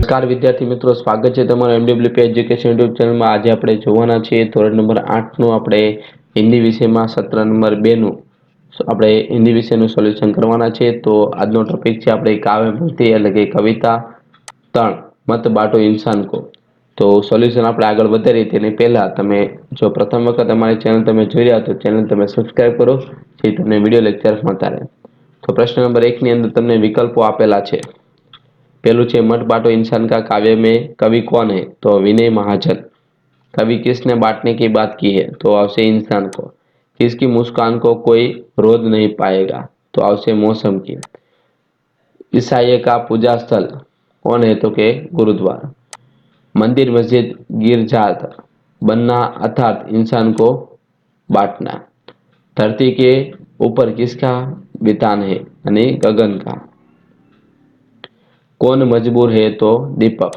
નમસ્કાર વિદ્યાર્થી મિત્રો, સ્વાગત છે તમારું એમડબ્લ્યુપી એજ્યુકેશન યુટ્યુબ ચેનલમાં। આજે આપણે જોવાના છીએ ધોરણ નંબર 8નું આપણે હિન્દી વિષયમાં સત્ર નંબર 2નું આપણે હિન્દી વિષયનું સોલ્યુશન કરવાના છે। તો આજનો ટોપિક છે આપણે કાવ્ય પંક્તિ એટલે કે કવિતા 3 મત બાટો ઇન્સાન કો। તો સોલ્યુશન આપણે આગળ વધારીએ તેની પહેલા તમે જો પ્રથમ વખત અમારી ચેનલ તમે જોઈ રહ્યા તો ચેનલ તમે સબસ્ક્રાઇબ કરો, જેથી તમને વિડીયો લેક્ચર મળતા રહે। તો પ્રશ્ન નંબર 1 ની અંદર તમને વિકલ્પો આપેલા છે। पहलू है मत बांटो इंसान का काव्य में कवि कौन है? तो विनय महाजन। कवि किसने बांटने की बात की है? तो आवश्य इंसान को। किसकी मुस्कान को कोई रोध नहीं पाएगा? तो आवश्य मौसम की। ईसाई का पूजा स्थल कौन है? तो के गुरुद्वारा। मंदिर मस्जिद गिरजा बनना अर्थात इंसान को बांटना। धरती के ऊपर किसका वितान है? यानी गगन का। कौन मजबूर है? तो दीपक।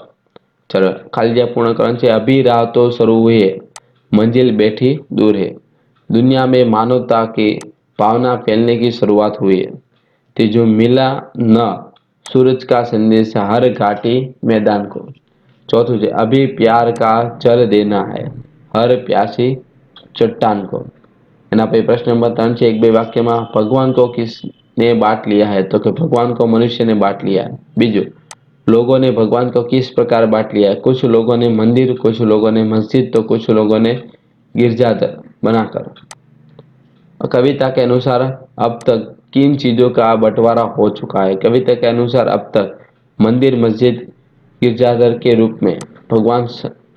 चलो खाली जगह पूर्ण करण से अभी राह तो शुरू हुई है, मंजिल बैठी दूर है। दुनिया में मानवता की भावना फैलने की शुरुआत हुई है। तीजो मिला न सूरज का संदेश हर घाटी मैदान को। चौथों है अभी प्यार का जल देना है हर प्यासी चट्टान को। एना पे प्रश्न नंबर 3 है, एक बे वाक्य में भगवान को किसने बांट लिया है? तो कि भगवान को मनुष्य ने बांट लिया है। बीजो लोगों ने भगवान को किस प्रकार बांट लिया है? कुछ लोगों ने मंदिर, कुछ लोगों ने मस्जिद, तो कुछ लोगों ने गिरजाघर बनाकर। कविता के अनुसार अब तक किन चीजों का बंटवारा हो चुका है? कविता के अनुसार अब तक मंदिर, मस्जिद, गिरजाघर के रूप में भगवान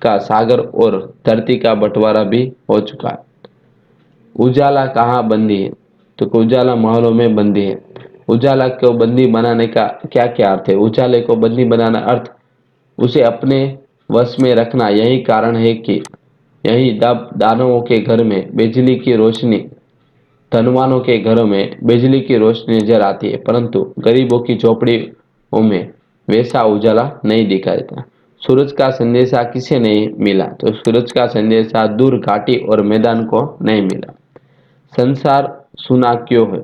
का सागर और धरती का बंटवारा भी हो चुका है। उजाला कहाँ बंदी है? तो उजाला महलों में बंदी है। उजाला को बंदी बनाने का क्या क्या अर्थ है? उजाले को बंदी बनाना अर्थ उसे अपने वश में रखना। यही कारण है कि यही दानवों के घर में बिजली की रोशनी, धनवानों के घरों में बिजली की रोशनी नजर आती है, परंतु गरीबों की झोपड़ियों में वैसा उजाला नहीं दिखाई देता। सूरज का संदेशा किसे नहीं मिला? तो सूरज का संदेशा दूर घाटी और मैदान को नहीं मिला। संसार सुना क्यों है?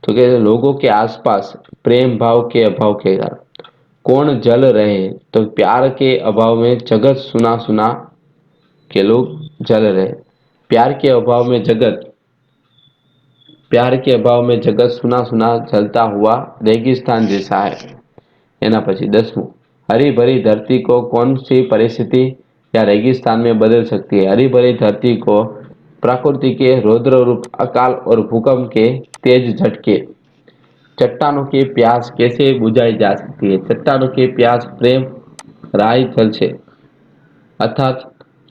तो कहते लोगों के आसपास प्रेम भाव के अभाव के कारण। कौन जल रहे? तो प्यार के अभाव में जगत सुना सुना के लोग जल रहे। प्यार के अभाव में जगत सुना सुना जलता हुआ रेगिस्तान जैसा है। एना पछी 10मुं, हरी भरी धरती को कौन सी परिस्थिति या रेगिस्तान में बदल सकती है? हरी भरी धरती को प्रकृति के रौद्र रूप, अकाल और भूकंप के तेज झटके। चट्टानों की प्यास कैसे बुझाई जा सकती है? चट्टानों की प्यास प्रेम राय जल से अर्थात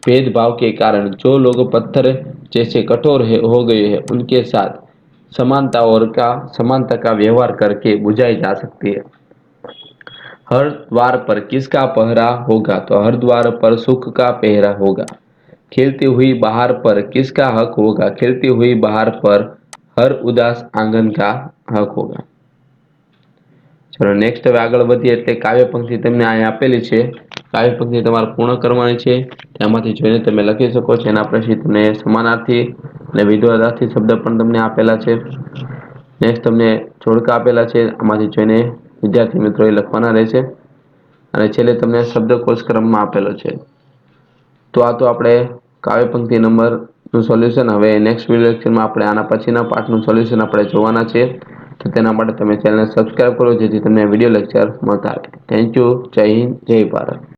भेदभाव के कारण। जो लोग पत्थर जैसे कठोर हो गए हैं उनके साथ समानता का व्यवहार करके बुझाई जा सकती है। हर द्वार पर किसका पहरा होगा? तो हर द्वार पर सुख का पहरा होगा। खिलती हुई बहार पर किसका हक होगा? खिलती हुई बहार पर हर उदास आंगन का हक होगा। चलो नेक्स्ट હવે આગળ વધીએ એટલે કાવ્ય પંક્તિ તમને અહીં આપેલી છે। કાવ્ય પંક્તિ તમારે પૂર્ણ કરવાની છે। તેમાંથી જોઈને તમે લખી શકો છો। એના પછી તમને સમાનાર્થી અને વિરોધાર્થી શબ્દ પણ તમને આપેલા છે। નેક્સ્ટ તમને જોડકા આપેલા છે, આમાંથી જોઈને વિદ્યાર્થી મિત્રોએ લખવાના રહેશે। અને છેલ્લે તમને શબ્દકોશ ક્રમમાં આપેલો છે। તો આ તો આપણે કાવ્ય પંક્તિ નંબરનું સોલ્યુશન। હવે નેક્સ્ટ વિડિયો લેક્ચરમાં આપણે આના પછીના પાર્ટનું સોલ્યુશન આપણે જોવાના છે। તો તેના માટે તમે ચેનલને સબસ્ક્રાઇબ કરો, જેથી તમને વિડિયો લેક્ચર મળતા રહે। Thank you. જય હિન્દ, જય ભારત।